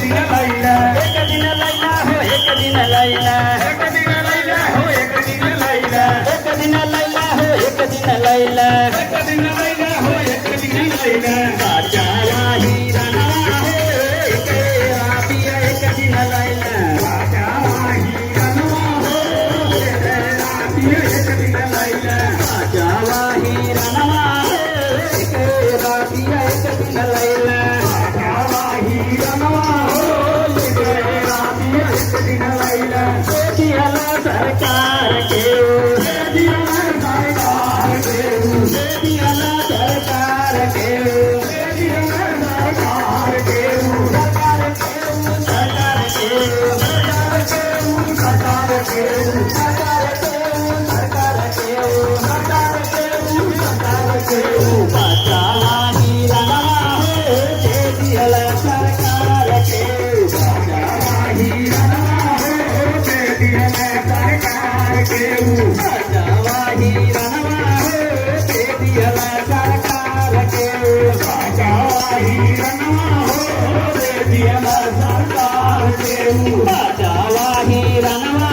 दिन लैला एक दिन लैला हो एक दिन लैला एक दिन लैला हो एक दिन लैला एक दिन लैला हो एक दिन लैला एक दिन लैला हो एक दिन लैला राजा हीरा नवा हो एक रातिया एक दिन लैला राजा हीरा नवा हो एक रातिया एक दिन लैला राजा हीरा नवा हो एक रातिया एक दिन लैला राजा हीरा नवा हो एक रातिया एक दिन लैला दियाला सरकार के दियाला सरकार के दियाला सरकार के दियाला सरकार के सरकार के सरकार के सरकार के बचावा हीरा नवा हो दियाला सरकार के हीरा नवा हो दियाला सरकार के बचावा हीरा नवा हो दियाला सरकार के राजा हीरा नवा हो दियाला सरकार के बचावा हीरा नवा हो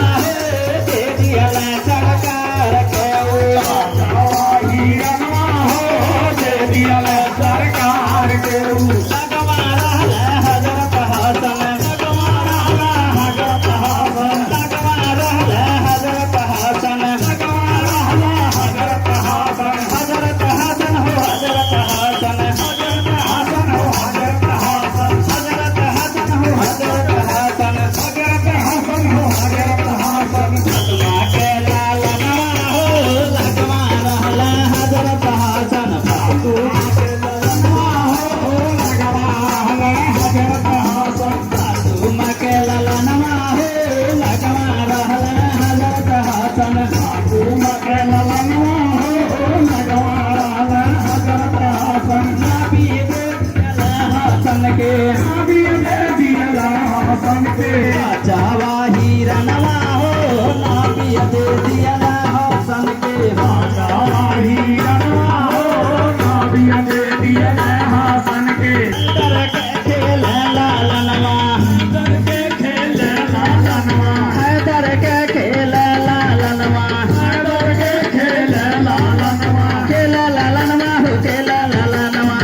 दियाला सरकार के राजा हीरा नवा हो दियाला सरकार के लगवा रहला हजरत हसन लगवा रहला हजरत हसन लगवा रहला हजरत हसन लगवा रहला हजरत हसन हजरत हसन हो हजरत हसन हजरत हसन हो हजरत हसन हजरत हसन हो हजरत हसन हजरत हसन हो हजरत हसन लगवा के लाल नवा हो लगवा रहला हजरत हसन फातू फातूमा के लाल नवा हो लगवा रहला हजरत हसन नबी दियाला हसन के बचावा हीरा नवा हो नबी दियाला हसन के अंदर के खेल लाल नवा हैदर के खेल लाल नवा खेल लाल नवा हो खेल लाल नवा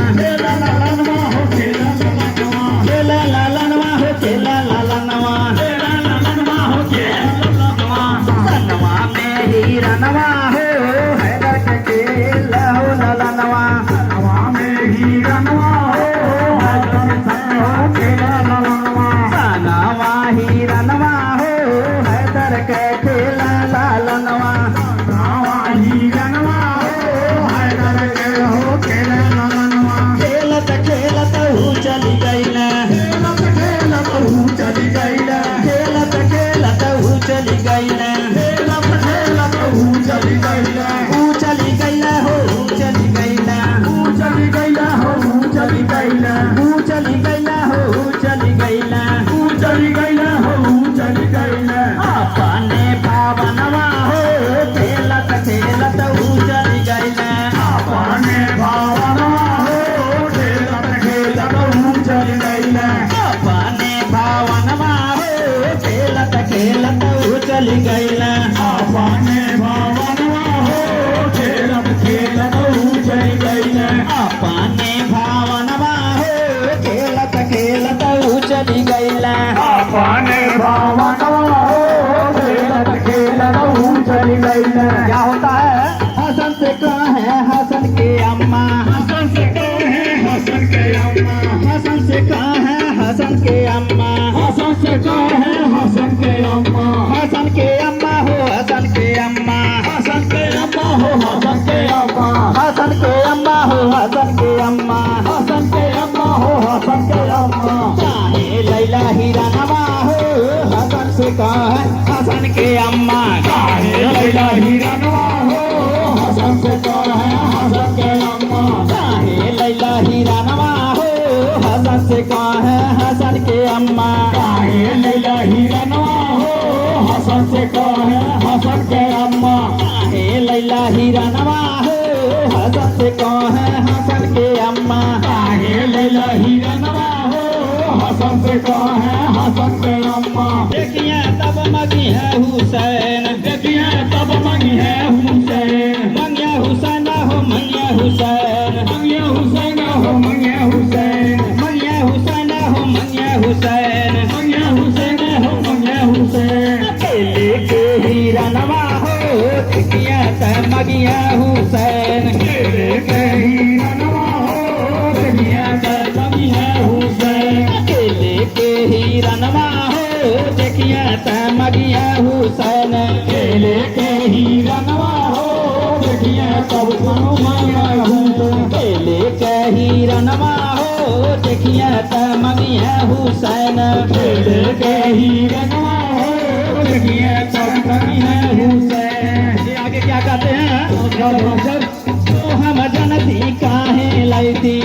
खेल लाल नवा हो खेल लाल नवा नवा में हीरा नवा हो हैदर के खेल हो लाल नवा नवा हीरा नवा हो हैदर के खेल लाल नवा खेलत खेलत हूँ चली गईल खेलत खेलत हूँ चली गईल हूँ चली गईल हो हूँ चली गईल हूँ चली गईल हो हूँ चली गईल अपने भावनवा हो खेलत खेलत हूँ चली गईल अपने भावनवा हो खेलत खेलत हूँ चली गईल अपने भावनवा हो खेलत खेलत हूँ चली गईल क्या होता है हसन से कहाँ है हसन के अम्मा हसन से कहाँ है हसन के अम्मा हसन से कहाँ है हसन के अम्मा हसन के अम्मा हो हसन के अम्मा हसन के अम्मा हो हसन के अम्मा हसन के अम्मा हो हसन के अम्मा हसन के अम्मा हो हसन के अम्मा चाहे लैला हीरा नवा हो हसन से कहाँ है हसन के अम्मा चाहे लैला हीरा नवा हो हसन से कहाँ है हसन के अम्मा चाहे लैला हीरा नवा हो हसन से कहाँ है हसन के अम्मा चाहे लैला हीरा नवा हो हसन से कहाँ है हसन के अम्मा चाहे लैला हीरा नवा हो हसन से कहाँ है हसन के अम्मा चाहे लैला हीरा नवा हो हसन से कहाँ हो मंगिया हुसैन मंगिया हुसैन हो मंगिया हुसैन मंगिया हुसैन हो मंगिया हुसैन केले के हीरा नवा हो टिकिया त मगिया हुसैन केले के हीरा नवा हो टिकिया त मगिया हुसैन केले के हीरा नवा हो टिकिया त मगिया हुसैन केले के हीरा नवा हो टिकिया तब सुनो मंगिया हुसैन केले के हीरा नवा हो टिकिया त मगिया हुसैन केले के हीरा नवा हो टिकिया तब मगिया हुसैन ये आगे क्या कहते हैं तो हम जनती काहे लैती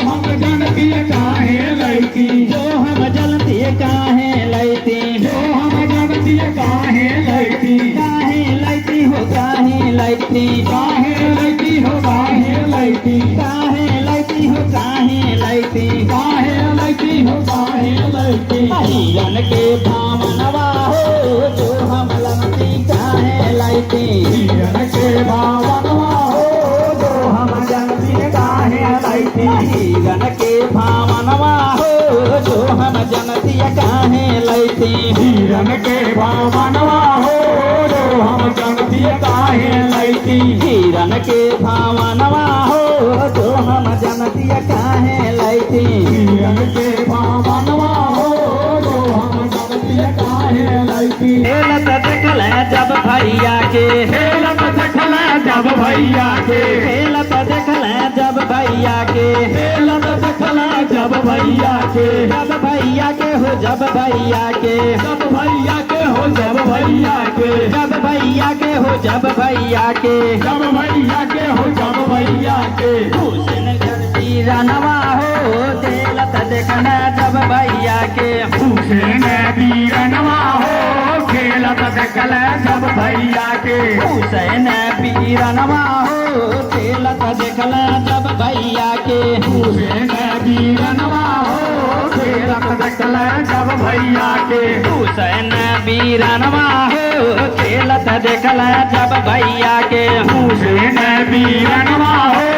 हम जानती काहे लड़की जो हम जनती काहे लैती जो हम जानती काहे लड़की काहे लैती हो काहे लैती काहे लड़की हो काहे लड़की काहे लैती हो काहे लैती काहे लड़की हो काहे लड़की हिरन के भावनवा हो जो हम लमती काहे लैती हिरन के भावनवा हो जो हम जानती काहे लड़की हिरन के भावनवा हो जो हम जनती काहे लैती हिरन के भावनवा हो जो हम जानती काहे लड़की हिरन के भावनवा हो जो हम जनती काहे लैती हिरन के भावनवा हो जो हम जानती काहे लड़की हेलत देखल जब भैया के हेलत देखल जब भैया के हेलत देखल जब भैया के हेलत देखल जब भैया के जब भैया के हो जब भैया के जब भैया के हो जब भैया के जब भैया के हो जब भैया के जब भैया के हो जब भैया के हुसैन गढ़ी रनवा हो हेलत देखल जब भैया के हुसैन वीरनवा हो खेलत देखल जब भैया के हुसैन वीरनवा हो खेलत देखल जब भैया के हुसैन वीरनवा हो खेलत देखल जब भैया के हुसैन वीरनवा हो खेलत देखल जब भैया के हुसैन वीरनवा हो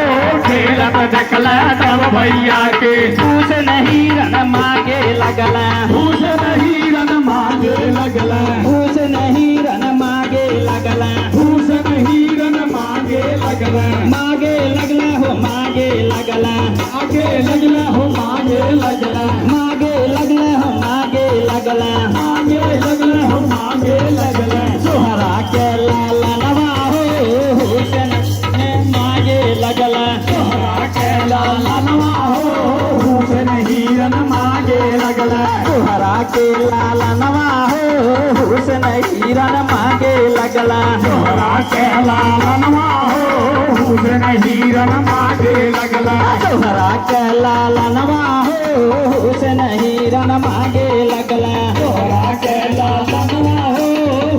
खेलत देखल जब भैया के हुसैन हिरन मागे लगल हुसैन हीरन मांगे लगल हुसैन हिरन मागे लगल हुसैन हीरन मांगे लगल मागे लगल हो मागे लगल आगे लगल हो मांगे लगल मागे लगल हो मागे लगल आगे लगल हो मांगे लगल सोहरा के लालनवा हो हुसैन मागे लगल सोहरा के लालनवा हो हुसैन हीरन मांगे लगल सोहरा के लालनवा हो हुसैन हिरन मागे लगल सोहरा के लालनवा हो हुसैन हीरन मांगे लगल सोहरा के लालनवा हो हुसैन हिरन मागे लगल सोहरा के लालनवा हो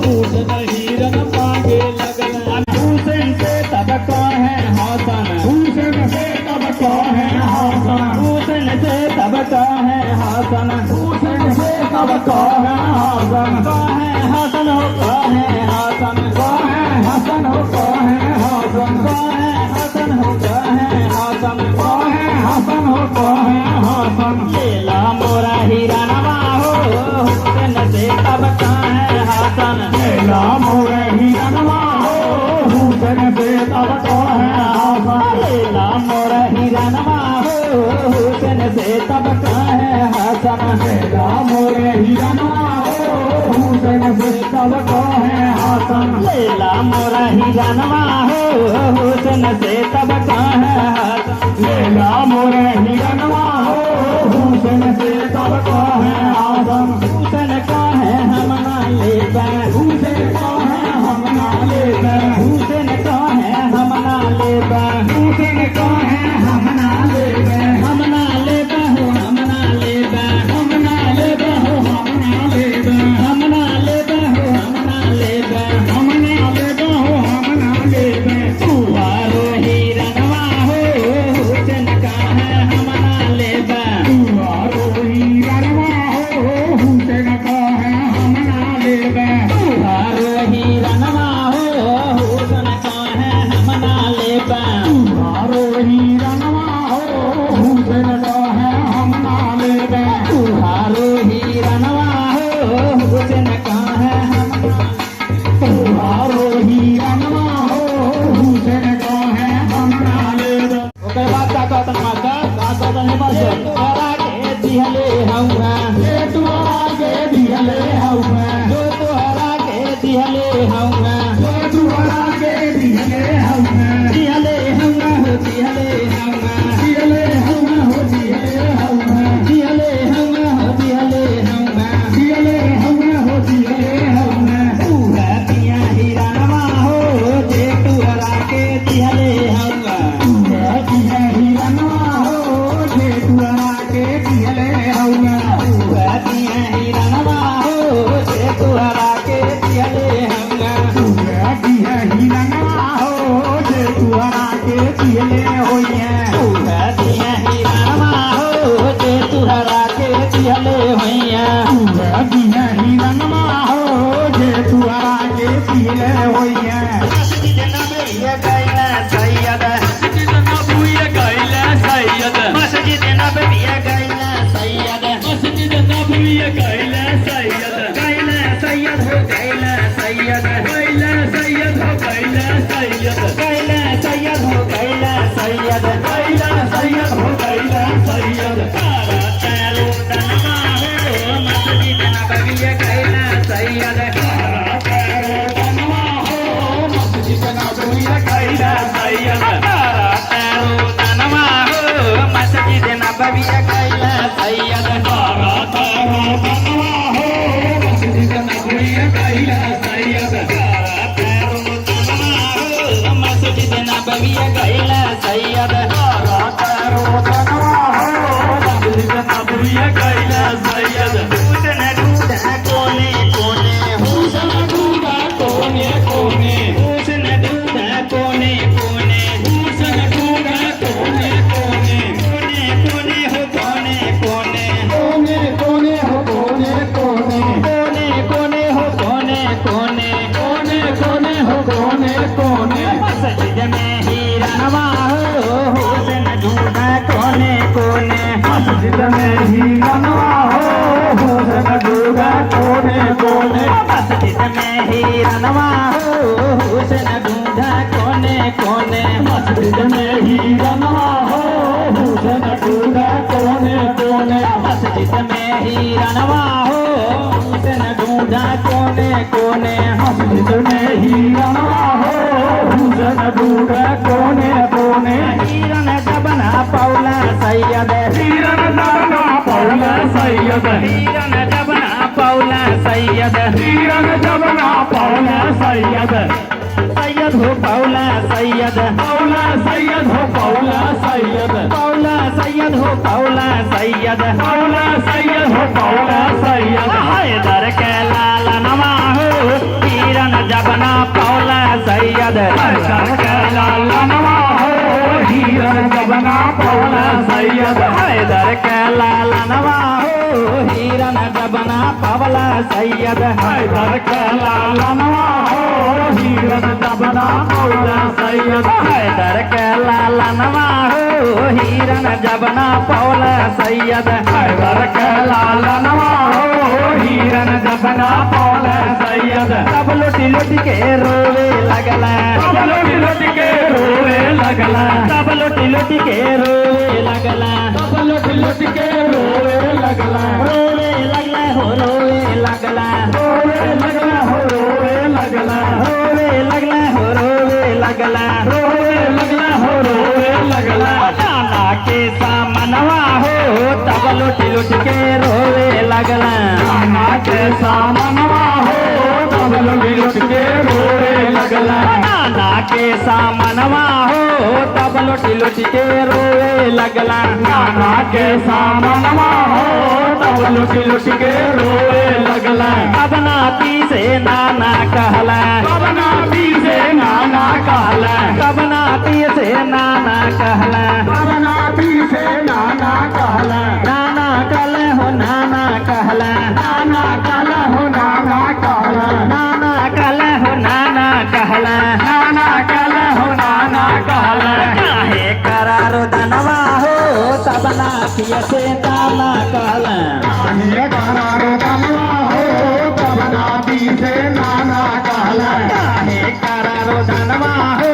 हुसैन हीरन मांगे लगल हुसैन से तब है हसन हुसैन से तब है हसन हुसैन से तब है हसन हुसैन से तब है हसन है हसन हो है हसन है हसन हो है हसन है हसन हो है हसन है हसन हो है हसन लेला मोरा हिरनवा हो हुसैन से तब है हसन लेला मोरे हीरनवा हो हुसैन से तब है हसन लेला मोरा हिरनवा हो हुसैन से तब है हसन लेला मोरे हीरनवा हो हुसैन से तब है हसन लेला मोरा हिरनवा हो हुसैन से तब है हसन लेला मोरे हीरनवा हो हुसैन से तब है हसन हुसैन का है हम ना लेते हुसैन का है हम ना लेते हुसैन का है हम ना लेते हुसैन का है हम ना लेते हम ना लेते हो हम ना लेते हम ना लेते हो हम ना लेते हम ना लेते हो हम ना लेते हम ना लेते हो हम ना लेते तुहारो हिरनवा हो हुसैन का माता काका बने बस तोरा के दिहले हौवा ये तुअरा के दिहले हौवा जो तोरा के दिहले हौवा ये तुअरा के दिहले हौवा दिहले हौवा हो दिहले हौवा दिहले हौवा हो दिहले हौवा दिहले हौवा हो दिहले हौवा दिहले हौवा हो दिहले हौवा पूरा दिया हीरा नवा हो जे तोरा के दिहले हौवा तुअरा दिया हीरनवा हो जे तुअरा के दिहले हौवा पूरा दिया हीरा नवा हो जे तोरा के दिहले हौवा तुअरा दिया हीरनवा हो जे तुअरा के दिहले होइए पूरा दिया हीरा नवा हो जे तोरा के दिहले होइया तुअरा दिया हीरनवा हो जे तुअरा के दिहले होइए मस्जिद नबी गैला सैयद मस्जिद नबी गैला सैयद गैला सैयद हो गैला सैयद गैला सैयद हो गैला सैयद तारा चालू दनमा हो मस्जिद नबी गैला सैयद तारा चालू दनमा हो मस्जिद नबी गैला सैयद तारा चालू दनमा हो मस्जिद नबी गैला सैयद तारा चालू दनमा हो मस्जिद नबी गैला सैयद तारा चालू दनमा हो मस्जिद नबी गैला सैयद तारा चालू दनमा हो मस्जिद नबी गैला सैयद हुसन दूधा कोने कोने हुसन दूधा कोने कोने हुसन दूधा कोने कोने हुसन दूधा कोने कोने कोने कोने हो कोने कोने कोने कोने हो कोने कोने कोने कोने हो कोने कोने कोने कोने हो कोने कोने मस्जिद में हीरा नवा हो हुसन दूधा कोने कोने मस्जिद में हीरनवा हो हुसन दूधा कोने कोने मस्जिद में हीरा नवा हो हुसन दूधा कोने कोने मस्जिद में हीरनवा हो हुसन दूधा कोने कोने मस्जिद में हीरा नवा हो हुसन दूधा कोने कोने मस्जिद में हीरनवा हो हुसन दूधा कोने कोने हीरन जबना पौला सैयद हीरन दबना पौला सैयद हीरन जबना पौला सैयद हीरन दबना पौला सैयद सैयद हो पौला सैयद पौला सैयद हो पौला सैयद पौला सैयद हो पौला सैयद पौला सैयद हो पौला सैयद हैदर के लाल नवा हो हीरन जबना पौला सैयद हैदर के लाल नवा हो हीरन जबना पौला सैयद हैदर के लाल नवा हो हीरन जबना पौला सैयद हैदर के लाल नवा हो हीरन जबना पौला सैयद हैदर के लाल नवा हो हीरन जबना पौला सैयद हैदर के लाल नवा हो हीरन जबना पौला सैयद सब लुटी लुटी के रोवे लगला सब लुटी लुटी के रोवे लगला सब लुटी लुटी के रोवे लगला सब लुटी लुटी के रोवे लगला रोवे लगला हो रोवे लगला रोवे लगला हो रोवे लगला रोवे लगला हो रोवे लगला रोवे लगला हो रोवे लगला नाना के सामनवा हो तब लुटी लुटी के रोवे लगला नाना के सामनवा हो तब लुटी लुटी के रोवे लगला नाना के सामनवा हो तब लुटी लुटी के रोवे लगला नाना के सामनवा हो तब लुटी लुटी के रोवे लगला अब नाती से नाना कहला कब नाती से नाना कहला कब नाती से नाना कहला कब नाती से नाना कहला नाना कल हो नाना कहला नाना कहला हो नाना कहला नाना कल हो नाना कहला नाना कहला हो नाना कहला काहे करारो दनवा हो तब नाती से नाना कहला काहे करारो दनवा हो तब नाती से नाना कहला काहे करारो दनवा हो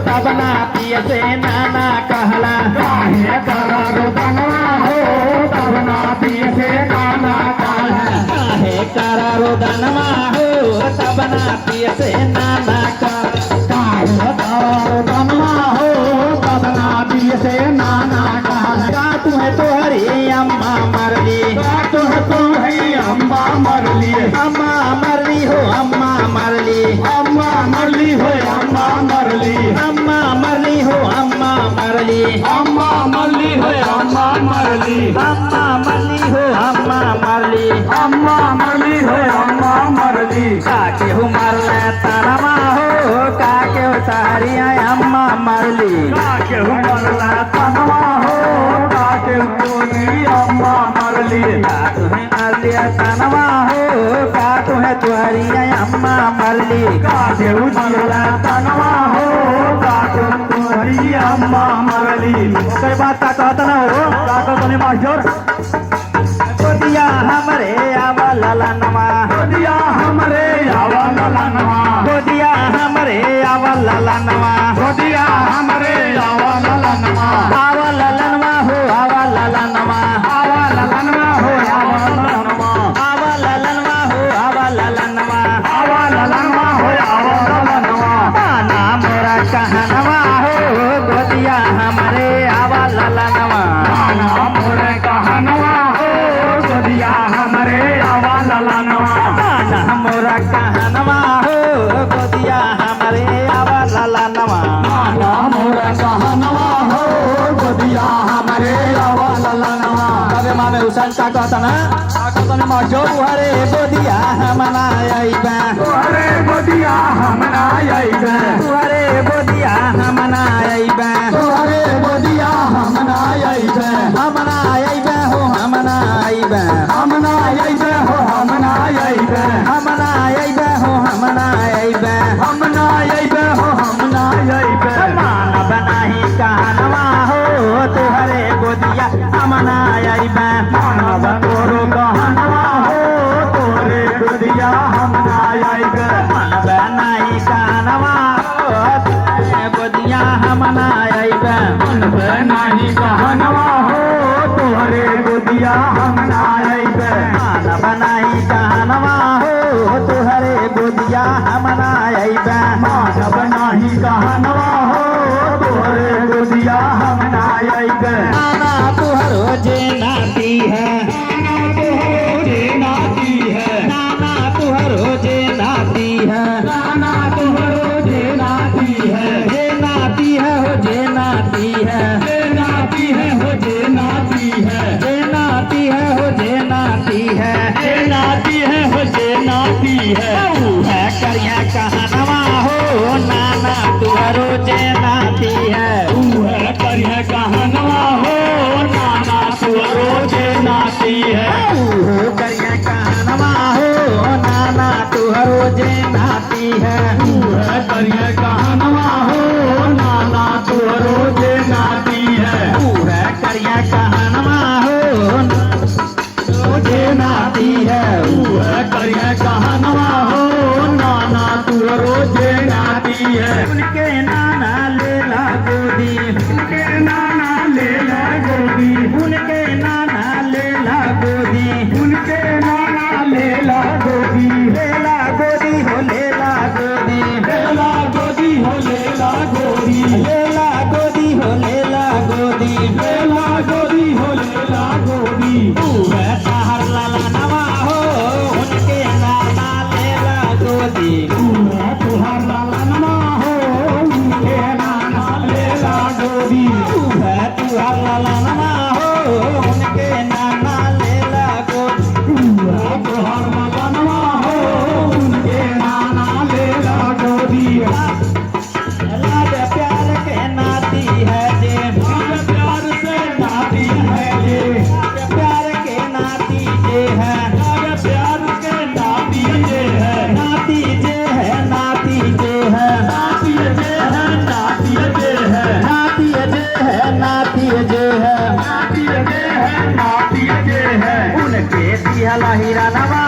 तब ना पिय से नाना कहला काहे करा रोदनवा हो तब ना पिए से नाना कहला काहे करा रोदनवा हो तब ना पिय से नाना कहला काहे करा रोदनवा हो तब ना पिए से नाना कहला का तुम्हें तो हरी अम्मा मरली तो है अम्मा मरली अम्मा मरली हो अम्मा मरली अम्मा मरली हो अम्मा मरली अम्मा मरली हो अम्मा मरली अम्मा मरली हो अम्मा मरली अम्मा मरली हो अम्मा मरली अम्मा मरली हो अम्मा मरली काके हो मरले तनमा हो काके हो तारिया अम्मा मरली काके मरला तनवा हो काके कोनी अम्मा मरली का तुम्हें मरलिया तनमा हो का तुम्हें तुहरिया अम्मा मरली काके मरला तनवा हो काके कोनी अम्मा मरली कोई बात का कहता ना हो काका कोनी मास्टर गोदिया हमरे आवा ललनवा दिया हमरे आवा ललनवा गोदिया हमरे आवा ललनवा दिया हमरे आवा ललनवा आवा ललनवा हो आवा ललनवा आवा ललनवा हो आवा ललनवा आवा ललनवा हो आवा ललनवा आवा ललनवा हो आवा ललनवा ना मोरा कहनवा हो गोदिया हमरे आवा ललनवा गाना मोरे कहनवा हो दिया हमरे आवा ललनवा ना मोरा कहनवा हो गोदिया हमरे आवा ललनवा गाना मोरे कहनवा हो दिया हमरे आवा ललनवा अबे मामे हुसैन का कहता ना कहता ना जो हरे गोदिया हमना आईबा तोहरे गोदिया हमरा आइबे तुहरे गोदिया हमना आईबा तोहरे गोदिया हमरा आइबे हमना आईबा हो हमना आईबा हमना आइबे हो हमना आइबे हमना आईबा हो हमना आईबा हमना आइबे हो हमना आइबे मान बनाही कहनवा हो तुहरे गोदिया हमना आईबा मानव तोरो कहनवा हो तोरे गोदिया हमरा आइबे मान बनाही कहनवा हो तुहरे गोदिया हमना आईबा मानव नाही कहनवा हो तोरे गोदिया हमरा आइबे मान बनाही कहनवा हो तुहरे गोदिया हमना आईबा मानव नाही कहनवा हो तोरे गोदिया हमरा आइबे नाना तुहरो जे नाती है तोहरे नाती है नाना तुहरो जे नाती है गाना तोहरो जे नाती है जे नाती है हो जे नाती है जे नाती है हो जे नाती है जे नाती है हो जे नाती है जे नाती है हो जे नाती है है करिया कहनवा हो नाना तुहरो जे नाती है तू है करिए कहनवा हो नाना तोहरो जे नाती है हो करिया कहनवा हो नाना तुहरो जे नाती है तू है करिए कहनवा हो नाना तोहरो जे नाती है है करिया कहनवा हो जे नाती है तू है करिए कहनवा हो नाना तोहरो जे नाती है उनके नाना लेला गोदी उनके नाना ले ला गोदी उनके नाना लेला गोदी उनके नाना ले ला गोदी लेला गोदी हो लेला गोदी लेला गोदी हो लेला गोदी लेला गोदी हो लेला गोदी लेला गोदी हो लेला गोदी तू है सहर लाला नवा हो उनके नाना लेला गोदी तू है तुहार लालनमा हो उनके नाना लेला गोदी तू है तुहर लाला नवा हो उनके नाना लेला गोदी तू है तुहार लालनमा हो उनके नाना लेला गोदी लाड प्यार के नाती है जे प्यार से नाती है ये प्यार के नाती जे है प्यार के नाती ये है नाती जे है नाती जे है नाती जे है नाती जे है नाती जे है नाती जे है नाती जे है नाती जे है उनके दिहला हीरा नवा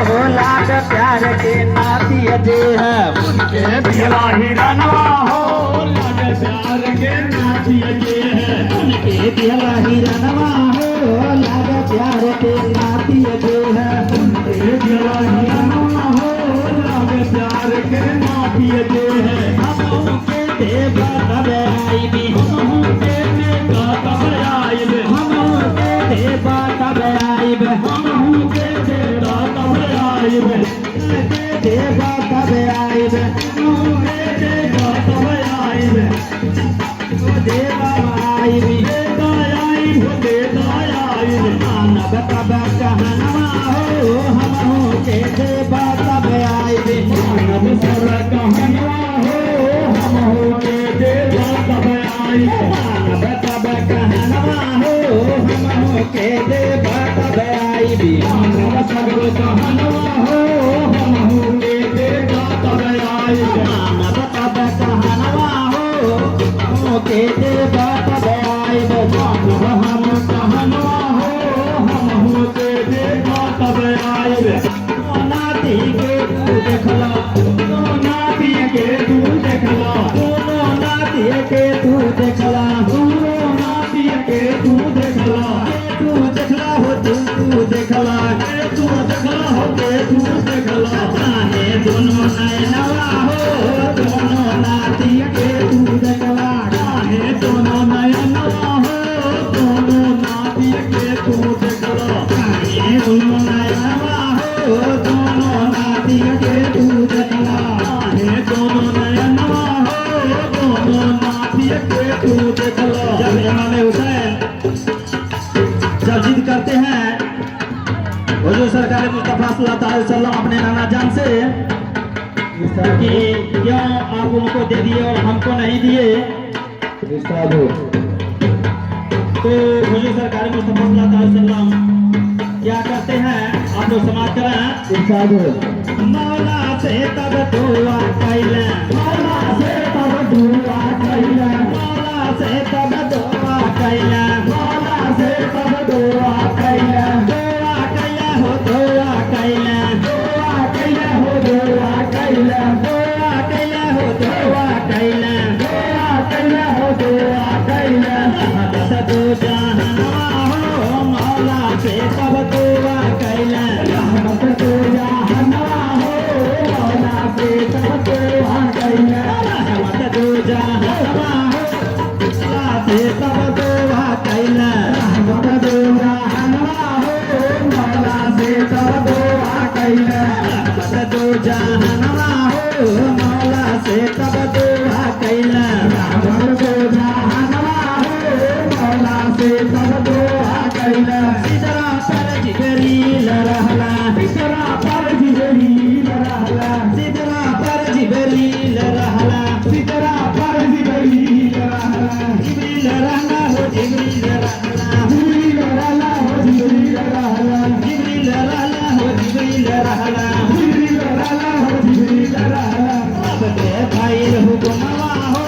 हो लाड प्यार के नाती जे है उनके दिला हीरा नवा हो प्यार के नाथिए के है उनके दिहला हिरनवा हो लागे प्यार के नाथिए के है उनके दिला हिरनवा हो लागे प्यार के नाथिए के है हम के देवा तब आई भी हम के देगा तब आइब हम के देवा तब आई भी हम के देगा तब आइब के देवा तब आई भी हम के देगा तब आइब देवा आई भी देगा आइब देगा आइब मानव तब कहनवा हो हम के देवा तब आई भी मानव सर कहनवा हो हम हो के देगा तब आइब मानव तब कहनवा हो हम के देवा तब आई भी मानव सर कहनवा हो हम हो के देगा तब आइब मानव तब कहनवा हो हम के देवा तब आई भी मानव हम कहनवा हो हम हो के देगा तब आइब नाती के तू देखला नाती के तू देखला दोनों नाती के तू देखला नाती के तू देखला तू देखला हो तू देखला तू देखला हो तू देखला जाने दोनों नैनवा हो दोनों नाती के तू देखला हे दोनों नयनवा हो दोनों नाती के तू देखला जाने दोनों नैनवा हो दोनों नाती के तू देखला हे दोनों नयनवा हो दोनों नाती के तू देखला जब इमाम हुसैन जब जिद करते हैं हुजूर सरकार मुस्तफा सल्लल्लाहु अलैहि वसल्लम अपने नाना जान से कि क्यों आप उनको दे दिए और हमको नहीं दिए तो हुजूर सरकार मुस्तफा सल्लल्लाहु अलैहि वसल्लम क्या करते हैं आप लोग समाज करें मौला से तब दुआ कैले मौला से तब दुआ कैला मौला से तब दुआ कैले मौला से तब दुआ कैला दुआ कैले हो दुआ कैले दुआ कैला हो दुआ कैला दुआ कैले हो दुआ कैले दुआ कैला हो दुआ कैला रहमत दो जहानवा हो मौला से तब दुआ कैले रहमत दो जहानवा हो मौला से तब दुआ कैला रहमत दो जहानवा हो मौला से तब दुआ कैले रहमत दो जहानवा हो मौला से तब दुआ कैला रहमत दो जहानवा हो मौला से तब दुआ कैले रहमत दो जहानवा हो मौला से तब दुआ कैला सिदरा पर जिबरील रहला इकरा पर जिबरील रहला सिदरा पर जिबरील रहला सिकरा पर जिबरील रहला जिबरील रहला हो जिबरील रहला जिबरील रहला हो जिबरील रहला जिबरील रहला हो जिबरील रहला जिबरील रहला हो जिबरील रहला अब के भाई हुक्मवा हो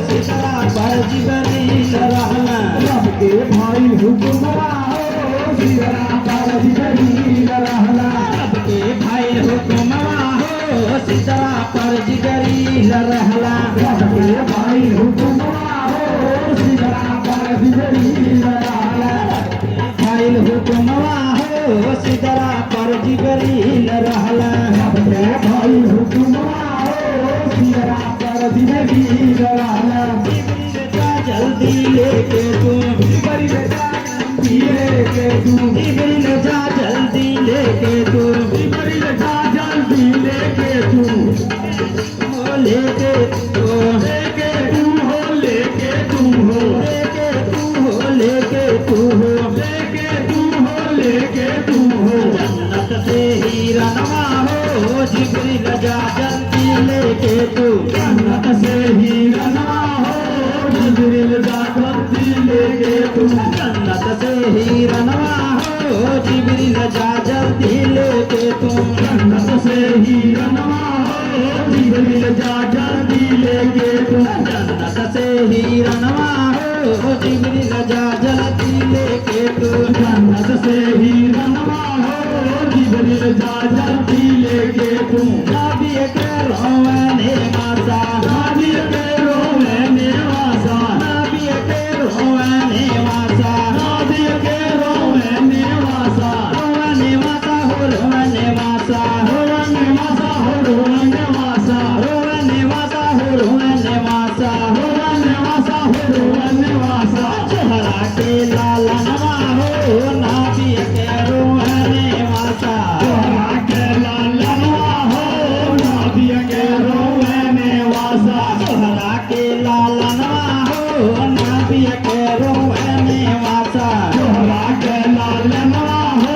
सिदरा पर जिबरील रहला रब के भाई हुक्मवा हो सिकरा पर जिबरील रहला अब के भाई हुक्मवा हो सिदरा पर जिबरील रहला रब के भाई हुक्मवा हो सिकरा पर जिबरील रहला भाई हुक्मवा हो सिदरा पर जिबरील रहला रब के भाई हुक्मवा हो सिकरा पर जिबरील रहला जिबरील जा जल्दी लेके तू जिबरील जा जल्दी लेके तू जिबरील जा जल्दी लेके तू जिबरील जा जल्दी लेके तू ओ लेके तू लेके तू हो लेके तू हो लेके तू हो लेके तू हो लेके तू हो लेके तू हो जन्नत से ही रनवा हो जिबरील जा जल्दी लेके तू जन्नत से ही रनवा हो जिबरील जा जल्दी लेके तू जन्नत से ही रनवा हो जिबरील जा जल्दी लेके तू जन्नत से ही रनवा हो जिबरील जा जल्दी लेके तू जन्नत से ही रनवा हो जिबरील जा जल्दी लेके तू जन्नत से ही रनवा हो जिबरील जा जल्दी लेके तू नबी के रोवने मासा नबी के रोवने तोहरा के लालनवा हो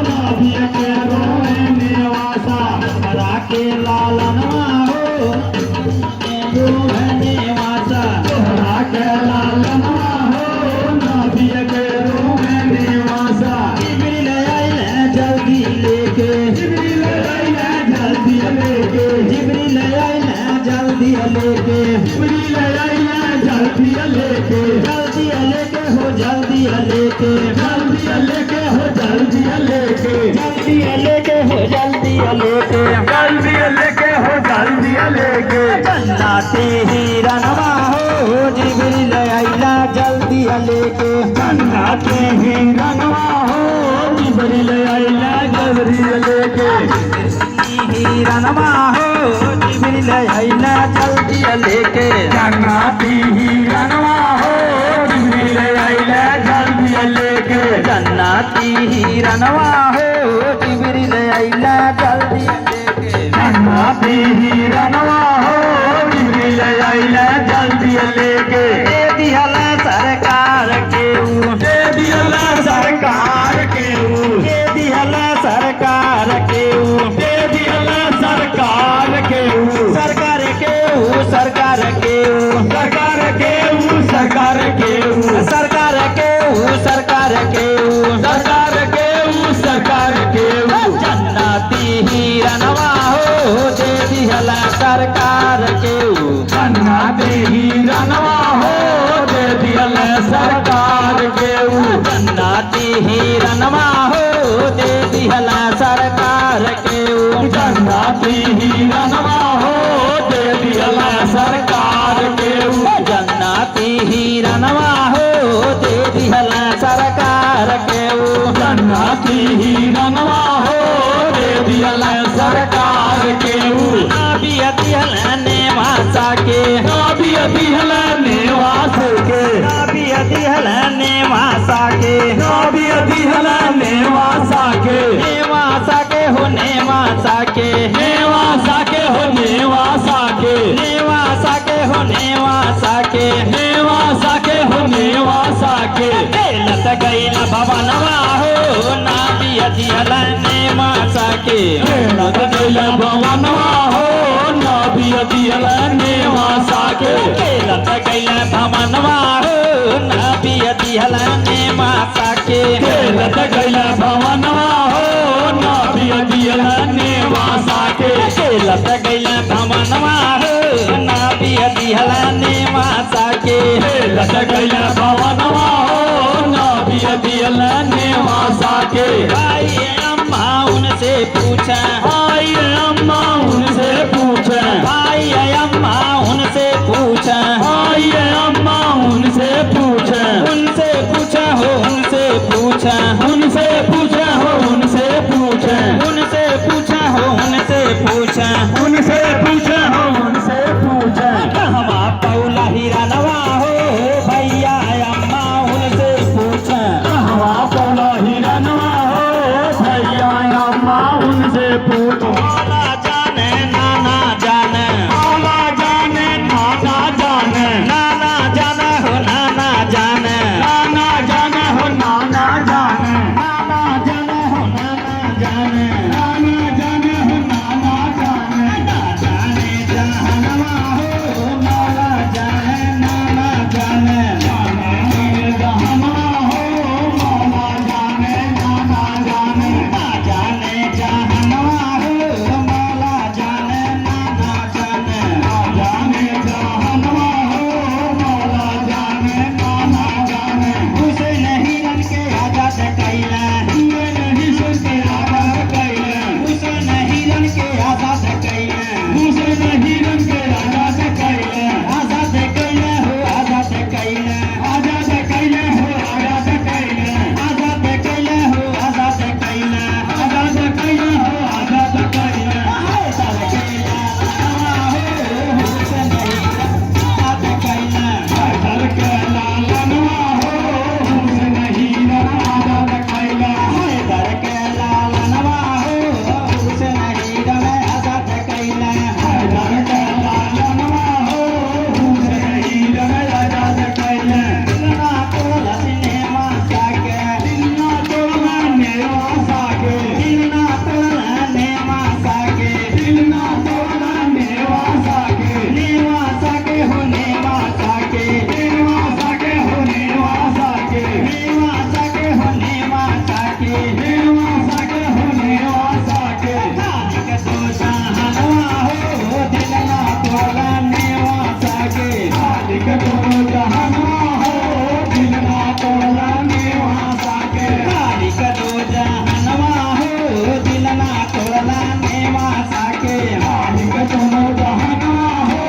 नाभिय के रोए निवासा तोहरा के लालनवा हो रोए निवासा तोहरा के लालनवा हो नाभिय के रोए निवासा जिब्रील आइले जल्दी लेके जिब्रील आइले जल्दी लेके जिब्रील आइले जल्दी लेके जिब्रील आइले जल्दी लेके जल्दी लेके हो जल्दी लेके जल्दी लेके हो जल्दी लेके जल्दी लेके हो जल्दी लेके जल्दी लेके हो जल्दी लेके जन्नते हिरनवा हो जिब्रील आइला जल्दी लेके जन्नते हिरनवा हो जिब्रील आइला जल्दी लेके हिरनवा हो जिब्रील आइला जल्दी लेके जन्नती हिरनवा हो जिब्रील आइला जल्दी लेके जन्नती हिरनवा हो जिब्रील आइला जल्दी लेके जन्नती हिरनवा हो जिब्रील आइला जल्दी लेके दे दिहल सरकार के दे दियल सरकार के दे दिहल सरकार के दे दियल सरकार के सरकार के सरकार के सरकार के सरकार के सरकार के सरकार के सरकार के सरकार के जन्नती हिरनवा हो दे दिहल सरकार के जन्नती हिरनवा हो दे दियल सरकार के जन्नती हिरनवा हो दे दिहल सरकार के जन्नती हिरनवा हो दे दियल सरकार के जन्नती हिरनवा हो दे दिहल सरकार के जन्नती हिरनवा हो दे दियल सरकार के नाबिय दिहल नेवासा के नाभिय दिहल निवास के नाबिय दिहल नेवासा के नाभिय दिहल निवासा के नेवासा के हो नेवासा के नेवासा के हो नेवासा के नेवासा के हो नेवासा के नेवासा के हो नेवासा के लत गैल भवनवा हो नाबिय दिहल नेवासा के लत गैल भवनवा हो नाभिय दिहल नेवासा के लत गैल भवनवा हो नाबिय दिहल नेवासा के लत गैल भवनवा हो नाभिय दिहल नेवासा के लत गैल भवनवा हो नाबिय दिहल नेवासा के लत गैल भवनवा हो नाभिय दिहल नेवासा के भाई अम्मा उनसे पूछा आई अम्मा उनसे पूछे भाई अम्मा उनसे पूछा आई अम्मा उनसे पूछे उनसे पूछा हो उनसे पूछा उनसे पूछे हो उनसे पूछे उनसे पूछा हो उनसे पूछा उनसे पूछे हो उनसे पूछे कहवा पौला हिरनवा हो भैया अम्मा उनसे पूछा हवा पौला हिरनवा हो भैया अम्मा उनसे पूछो नाना जाने नाना जाने आला साके होने साके नेवासा के हो नेवासा के खाली के तो जहानवा हो दिल ना तोला नेवासा के खाली के दोनों जहानवा हो दिल ना तोड़ला नेवासा के खाली के तो जहानवा हो दिल ना तोला नेवासा के खाली के दोनों जहानवा हो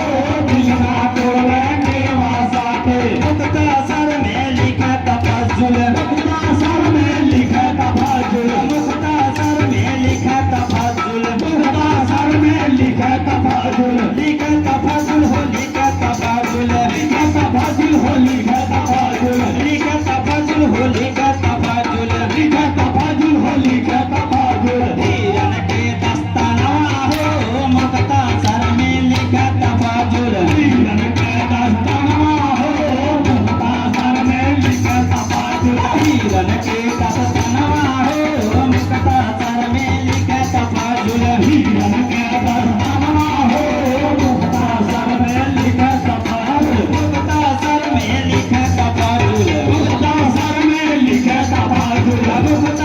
दिल ना तोड़ला नेवासा के मुक्ता सर में लिखा तफजुल मुक्ता सर में लिखा तफजुल मुक्ता सर में लिखा तफजुल मुक्ता सर में लिखा तफजुल लिखा तफजुल हो लिखा तफजुल लिखा तफजुल हो लिखा तफजुल लिखा तफजुल हो लिखा तफजुल लिखा तफजुल हो लिखा तफजुल हीरन के दस्तानवा हो मुक्ता सर में लिखा तफजुल वीरन के दस्तानवा हो मुक्ता सर में लिखा तफजुल हीरन के दस्तानवा हो मुक्ता सर में लिखा तफजुल वीरन के दस्तानवा हो मुक्ता सर में लिखा तफजुल मुक्ता सर में लिखा तफजुल मुक्ता सर में लिखा तफजुल मुक्ता